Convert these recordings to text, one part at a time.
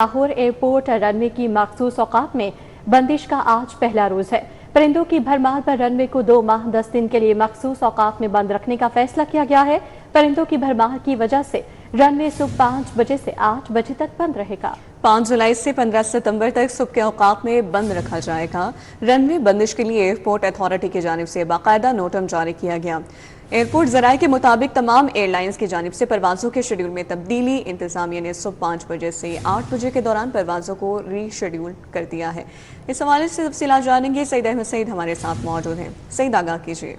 Lahore airport runway की मखसूस औकात में बंदिश का आज पहला रोज है। परिंदों की भरमार पर रनवे को 2 माह 10 दिन के लिए मखसूस औकात में बंद रखने का फैसला किया गया है। परिंदों की भरमार की वजह से रनवे सुबह 5 बजे से 8 बजे तक बंद रहेगा। 5 जुलाई से 15 सितंबर तक सुबह के औकात में बंद रखा जाएगा। रनवे बंदिश के लिए एयरपोर्ट अथॉरिटी की जानिब से बाकायदा नोटम जारी किया गया। एयरपोर्ट ज़राए के मुताबिक तमाम एयरलाइंस की जानिब से परवाज़ों के शेड्यूल में तब्दीली इंतज़ामिया ने सुबह 5 बजे से 8 बजे के दौरान परवाज़ों को रीशेड्यूल कर दिया है। इस हवाले से तफसीलात जानेंगे। सईद अहमद सईद हमारे साथ मौजूद हैं। सईद, आगाह कीजिए।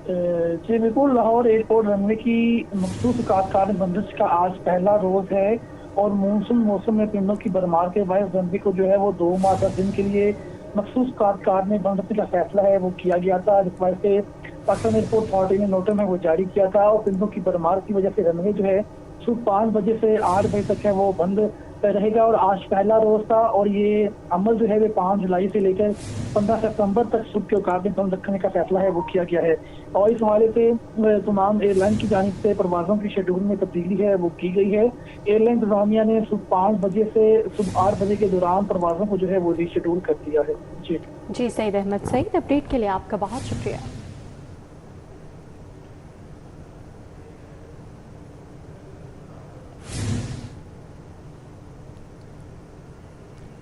जी बिल्कुल, लाहौर एयरपोर्ट रनवे की मखसूस कार बंदिश का आज पहला रोज है और मानसून मौसम में परिंदों की भरमार के बायस रनवे को जो है वो 2 माह 10 दिन के लिए मखसूस कार में बंद रखने का फैसला है वो किया गया था। जिस वजह से पाकिस्तान एयरपोर्ट अथॉरिटी ने नोटम है वो जारी किया था और परिंदों की भरमार की वजह से रनवे जो है सुबह 5 बजे से 8 बजे तक है वो बंद रहेगा और आज पहला रोज था और ये अमल जो है वो 5 जुलाई से लेकर 15 सितंबर तक सुबह के औकात में बंद रखने का फैसला है वो किया गया है। और इस हवाले से तमाम एयरलाइन की जानिब से परवाज़ों की शेड्यूल में तब्दीली है वो की गई है। एयरलाइन इंतजामिया ने सुबह 5 बजे से सुबह 8 बजे के दौरान परवाज़ों को जो है वो रीशेड्यूल कर दिया है। जी सईद अहमद सईद, अपडेट के लिए आपका बहुत शुक्रिया।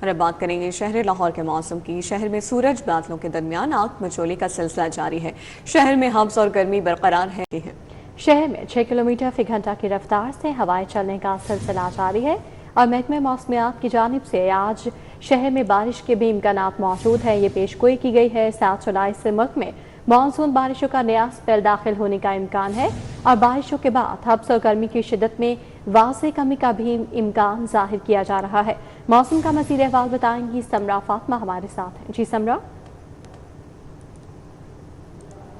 और अब बात करेंगे शहर लाहौर के मौसम की। शहर में सूरज बादलों के दरमियान आग मचोले का सिलसिला जारी है। शहर में हब्स और गर्मी बरकरार है। शहर में 6 किलोमीटर फी घंटा की रफ्तार से हवाएं चलने का सिलसिला जारी है और महकमे मौसमियात की जानिब से आज शहर में बारिश के भी इम्कानात मौजूद है। ये पेशगोई की गई है। 7 जुलाई से मुल्क में मानसून बारिशों का नया स्पेल दाखिल होने का इम्कान है और बारिशों के बाद हब्स और गर्मी की शिद्दत में वाज़ेह कमी का भी इम्कान जाहिर किया जा रहा है। मौसम का मज़ीद अहवाल बताएंगी समरा फातिमा हमारे साथ हैं। जी समरा।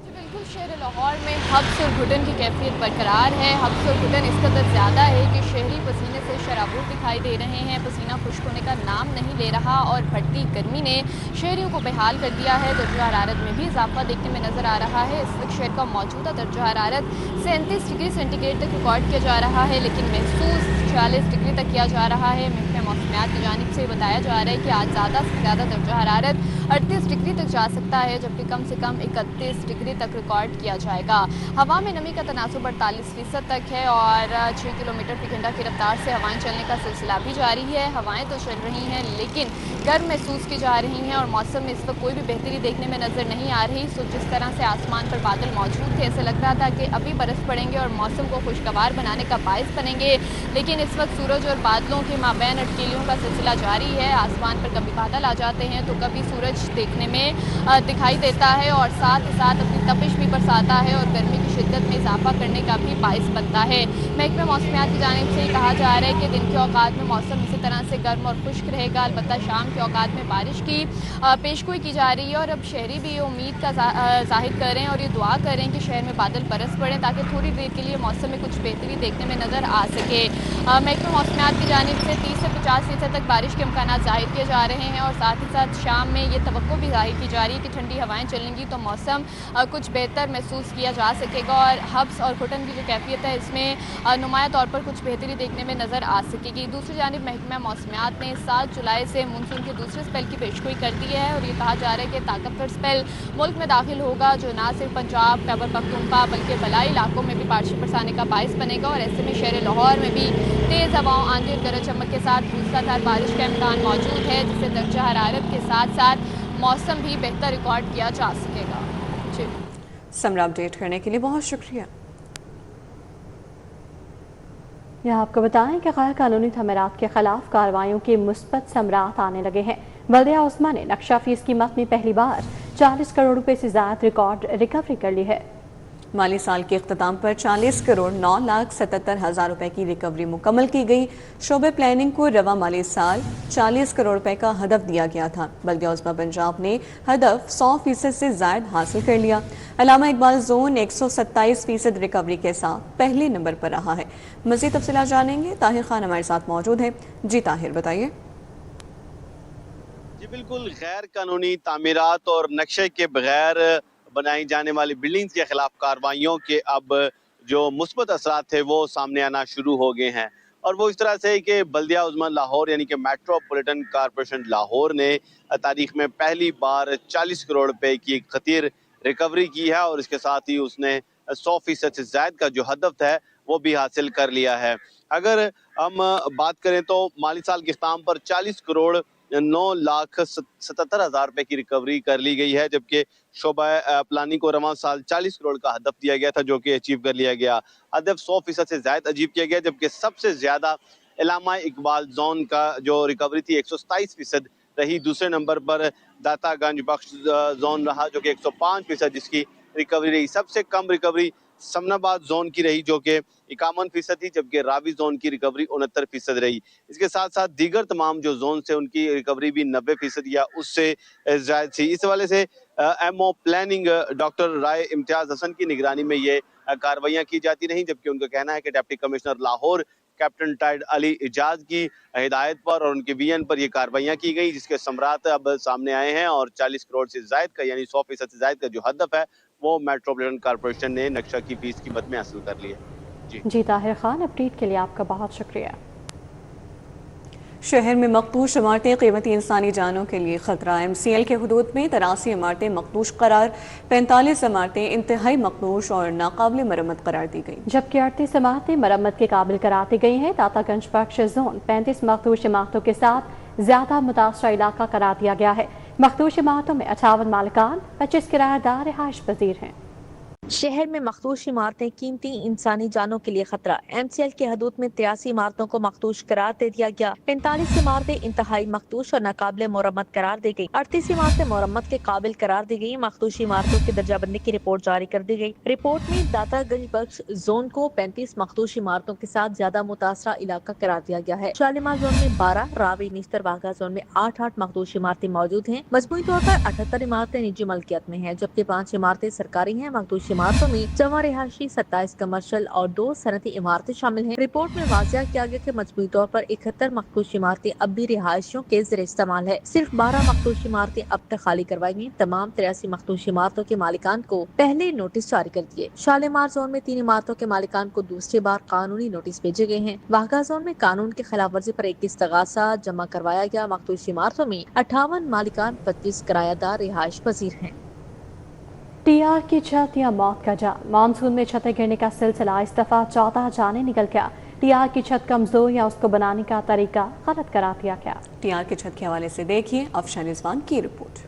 बिल्कुल, शहर लाहौर में हब्स और घुटन की कैफियत बरकरार है। हब्स और घुटन इस कदर ज़्यादा है कि शहरी पसीने से शराबूर दिखाई दे रहे हैं। पसीना खुश्क होने का नाम नहीं ले रहा और बढ़ती गर्मी ने शहरियों को बेहाल कर दिया है। दर्जा हरारत में भी इजाफा देखने में नज़र आ रहा है। इस वक्त शहर का मौजूदा दर्जा हरारत 37 डिग्री सेंटीग्रेड तक रिकॉर्ड किया जा रहा है, लेकिन महसूस 46 डिग्री तक किया जा रहा है। महकमे मौसमियात की जानिब से बताया जा रहा है कि आज ज़्यादा से ज़्यादा दर्जा हरारत 38 डिग्री तक जा सकता है, जबकि कम से कम 31 डिग्री तक रिकॉर्ड किया जाएगा। हवा में नमी का तनासुब 48% तक है और 6 किलोमीटर फी घंटा की रफ्तार से हवाएं चलने का सिलसिला भी जारी है। हवाएं तो चल रही हैं लेकिन गर्म महसूस की जा रही हैं और मौसम में इस वक्त कोई भी बेहतरी देखने में नज़र नहीं आ रही। सो जिस तरह से आसमान पर बादल मौजूद थे, ऐसे लग रहा था कि अभी बरस पड़ेंगे और मौसम को खुशगवार बनाने का बायस बनेंगे, लेकिन इस वक्त सूरज और बादलों के माबैन अटकेलियों का सिलसिला जारी है। आसमान पर कभी बादल आ जाते हैं तो कभी सूरज देखने में दिखाई देता है और साथ ही साथ अपनी तपिश भी बरसाता है और गर्मी की शिद्दत में इजाफा करने का भी बायस बनता है। महकमे मौसमियात की जानिब से कहा जा रहा है कि दिन के औकात में मौसम इसी तरह से गर्म और खुश्क रहेगा। अलबत्ता शाम के औकात में बारिश की पेशगोई की जा रही है और अब शहरी भी ये उम्मीद का जाहिर करें और ये दुआ करें कि शहर में बादल बरस पड़ें ताकि थोड़ी देर के लिए मौसम में कुछ बेहतरी देखने में नज़र आ सके। महकमे मौसमियात की जानिब से 30 से 50% तक बारिश के इम्कान जाहिर किए जा रहे हैं और साथ ही साथ शाम में ये तवक्को भी जाहिर की जा रही है कि ठंडी हवाएं चलेंगी तो मौसम कुछ बेहतर महसूस किया जा सकेगा और हब्स और घुटन की जो कैफियत है इसमें नुमाया तौर पर कुछ बेहतरी देखने में नज़र आ सकेगी। दूसरी जानिब महकमा मौसमियात ने 7 जुलाई से मानसून के दूसरे स्पेल की पेशगोई कर दी है और ये कहा जा रहा है कि ताकतवर स्पेल मुल्क में दाखिल होगा जो ना सिर्फ पंजाब, खैबर पख्तूनख्वा बल्कि बलाई इलाकों में भी बारिश बरसाने का बायस बनेगा और ऐसे में शहर लाहौर में भी तेज़ हवाओं, आंधी और गरज चमक के साथ मूसलाधार बारिश का इम्कान मौजूद है, जिससे दर्जा हरारत के साथ साथ मौसम भी बेहतर रिकॉर्ड किया जा सकेगा। जी समरा, अपडेट करने के लिए बहुत शुक्रिया। यहाँ आपको बताएं कि गैर कानूनी तमीरात के खिलाफ कार्रवाइयों के मुस्बत समरात आने लगे हैं। बल्दिया उस्मा ने नक्शा फीस कीमत में पहली बार 40 करोड़ रुपए से ज्यादा रिकॉर्ड रिकवरी कर ली है। माली साल के इख्तिताम पर 40 करोड़ 9,77,000 रुपए की रिकवरी मुकम्मल की गई। शोबे प्लानिंग को रवा माली साल 40 करोड़ रुपए का हदफ दिया गया था। बल्दिया उस्मा पंजाब ने हदफ 100% से ज्यादा हासिल कर लिया। अल्लामा इकबाल जोन 127% रिकवरी के साथ पहले नंबर पर रहा है। मज़ीद तफसीलात जानेंगे। ताहिर खान हमारे साथ मौजूद है। जी ताहिर, बताइए। जी बिल्कुल, गैर कानूनी तामीरात और नक्शे के बगैर बनाई जाने वाली बिल्डिंग्स के खिलाफ कार्रवाइयों के अब जो मुस्बत असरात थे वो सामने आना शुरू हो गए हैं और वो इस तरह से कि बल्दिया उज़्मा लाहौर यानी कि मेट्रोपॉलिटन कॉरपोरेशन लाहौर ने तारीख में पहली बार 40 करोड़ रुपए की एक खतीर रिकवरी की है और इसके साथ ही उसने 100% से ज़ायद का जो हदफ है वो भी हासिल कर लिया है। अगर हम बात करें तो माली साल के इख्तिताम पर 40 करोड़ 9,77,000 रुपए की रिकवरी कर ली गई है, जबकि शोबा प्लानिंग को रवां साल 40 करोड़ का हदफ दिया गया था जो कि अचीव कर लिया गया। हदफ 100% से ज़ायद अचीव किया गया, जबकि सबसे ज़्यादा इलामा इकबाल जोन का जो रिकवरी थी 127% रही। दूसरे नंबर पर दातागंज बख्श जोन रहा जो कि 105% जिसकी रिकवरी रही। सबसे कम रिकवरी समनाबाद जोन की रही जो कि 51% थी, जबकि रावी जोन की रिकवरी 69% रही। इसके साथ साथ दीगर तमाम जो जोन से उनकी रिकवरी भी 90% या उससे ज़्यादा थी। इस हवाले से एमओ प्लानिंग डॉक्टर राय इम्तियाज हसन की निगरानी में ये कार्रवाइयाँ की जाती रहीं, जबकि उनका कहना है कि डिप्टी कमिश्नर लाहौर कैप्टन टाइड अली इजाज की हिदायत पर और उनके वीएन पर ये कार्रवाइयाँ की गई, जिसके समरात अब सामने आए हैं और 40 करोड़ से ज़ायद का यानी 100% से ज़ायद का जो हदफ है वो मेट्रोपॉलिटन कॉरपोरेशन ने नक्शा की फीस कीमत में हासिल कर ली है। जी ताहिर खान, अपडेट के लिए आपका बहुत शुक्रिया। शहर में मकबूश इमारतें कीमती इंसानी जानों के लिए खतरा। MCL के हुदूद में 83 इमारतें मकबूश करार, 45 इमारतें इंतहाई मकबूश और नाकाबिल मरम्मत करार दी गई, जबकि 38 इमारतें मरम्मत के काबिल करार दी गई हैं। दातागंज बख्श जोन 35 मखदूश इमारतों के साथ ज्यादा मुतासरा इलाका करार दिया गया है। मखदूश इमारतों में 58 मालिकान, 25 किराएदार रिहाइश पजीर हैं। शहर में मखदूश इमारतें कीमती इंसानी जानों के लिए खतरा। MCL के हदूद में 83 इमारतों को मखदूश करार दे दिया गया। 45 इमारतें इंतहाई मखदूश और नाकाबिल मुरम्मत करार दी गई। 38 इमारतें मुरम्मत के काबिल करार दी गई। मखदूश इमारतों की दर्जाबंदी की रिपोर्ट जारी कर दी गई। रिपोर्ट में दातागंज बख्श जोन को 35 मखदूश इमारतों के साथ ज्यादा मुतासरा इलाका करार दिया गया है। शालीमार जोन में 12, रावी निश्तर वाघा जोन में 8 मखदूश इमारतें मौजूद हैं। मजमूई तौर पर 78 इमारतें निजी मलकियत में हैं, जबकि 5 इमारतें सरकारी हैं। मखदूश इमारतों में जमा रिहायशी 27 कमर्शियल और 2 सनती इमारतें शामिल हैं। रिपोर्ट में वाज़िया किया गया कि मजमूई तौर पर 71 मखदूश इमारतें अब भी रिहायशियों के ज़ेर इस्तेमाल है। सिर्फ 12 मखदूश इमारतें अब तक खाली करवाई गई। तमाम 83 मखदूश इमारतों के मालिकान को पहले नोटिस जारी कर दिए। शालीमार जोन में 3 इमारतों के मालिकान को दूसरी बार कानूनी नोटिस भेजे गए हैं। वाघा जोन में कानून की खिलाफ वर्जी पर 21 इस्तगासा जमा करवाया गया। मखदूश इमारतों में 58 मालिकान, 25 किराएदार रिहाइश पजीर हैं। TR की छत या मौत का जाल। मानसून में छतें गिरने का सिलसिला इस दफा 14 जाने निकल गया। TR की छत कमजोर या उसको बनाने का तरीका गलत करार दिया गया। TR की छत के हवाले से देखिए अफशान रिजवान की रिपोर्ट।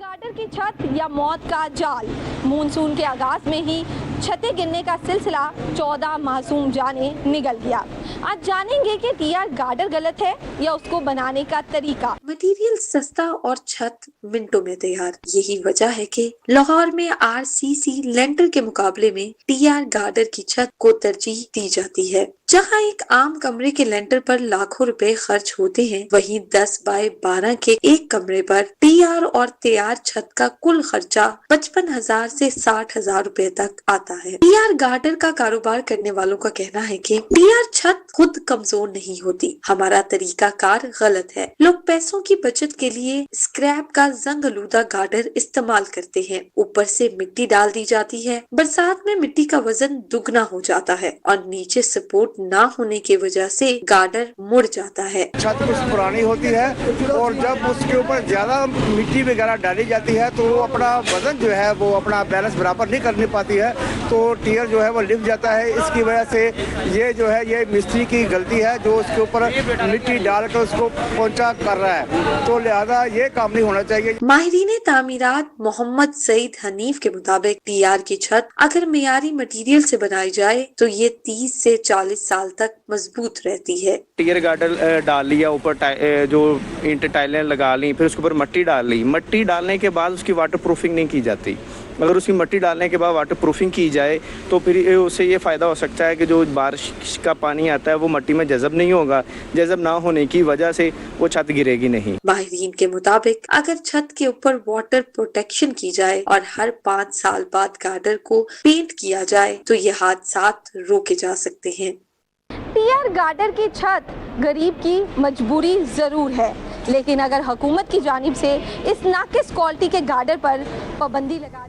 गार्डर की छत या मौत का जाल। मानसून के आगाज में ही छतें गिरने का सिलसिला 14 मासूम जाने निकल गया। आज जानेंगे कि TR गार्डर गलत है या उसको बनाने का तरीका। मटेरियल सस्ता और छत मिनटों में तैयार। यही वजह है कि लाहौर में RCC लेंटर के मुकाबले में TR गार्डर की छत को तरजीह दी जाती है। जहां एक आम कमरे के लेंटर पर लाखों रुपए खर्च होते हैं, वहीं 10 बाय 12 के एक कमरे पर TR और तैयार छत का कुल खर्चा 55,000 से 60,000 रुपए तक आता है। TR गार्डर का कारोबार करने वालों का कहना है कि TR छत खुद कमजोर नहीं होती, हमारा तरीका कार गलत है। लोग पैसों की बचत के लिए स्क्रैप का जंग आलूदा गार्डर इस्तेमाल करते हैं। ऊपर से मिट्टी डाल दी जाती है। बरसात में मिट्टी का वजन दुगना हो जाता है और नीचे सपोर्ट ना होने की वजह से गार्डर मुड़ जाता है। छत कुछ पुरानी होती है और जब उसके ऊपर ज्यादा मिट्टी वगैरह डाली जाती है तो वो अपना वजन जो है वो अपना बैलेंस बराबर नहीं कर पाती है, तो टियर जो है वो लिफ्ट जाता है। इसकी वजह से ये जो है ये मिस्त्री की गलती है जो उसके ऊपर मिट्टी डालकर उसको पोंछा कर रहा है, तो लिहाजा ये काम नहीं होना चाहिए। माहिरीन तामीरात मोहम्मद सईद हनीफ के मुताबिक TR की छत अगर मियारी मटेरियल से बनाई जाए तो ये 30 से 40 साल तक मजबूत रहती है। टियर गार्डर डाल लिया, ऊपर जो ईंट टाइलें लगा ली, फिर उसके ऊपर मट्टी डाल ली। मट्टी डालने के बाद उसकी वाटर प्रूफिंग नहीं की जाती। अगर उसकी मट्टी डालने के बाद वाटर प्रूफिंग की जाए तो फिर उससे ये फ़ायदा हो सकता है कि जो बारिश का पानी आता है वो मट्टी में जज़ब नहीं होगा। जज़ब ना होने की वजह से वो छत गिरेगी नहीं। माहिरीन के मुताबिक अगर छत के ऊपर वाटर प्रोटेक्शन की जाए और हर 5 साल बाद गार्डर को पेंट किया जाए तो ये हादसात रोके जा सकते हैं। TR गार्डर की छत गरीब की मजबूरी जरूर है, लेकिन अगर हुकूमत की जानिब से इस नाकिस क्वालिटी के गार्डर पर पाबंदी लगा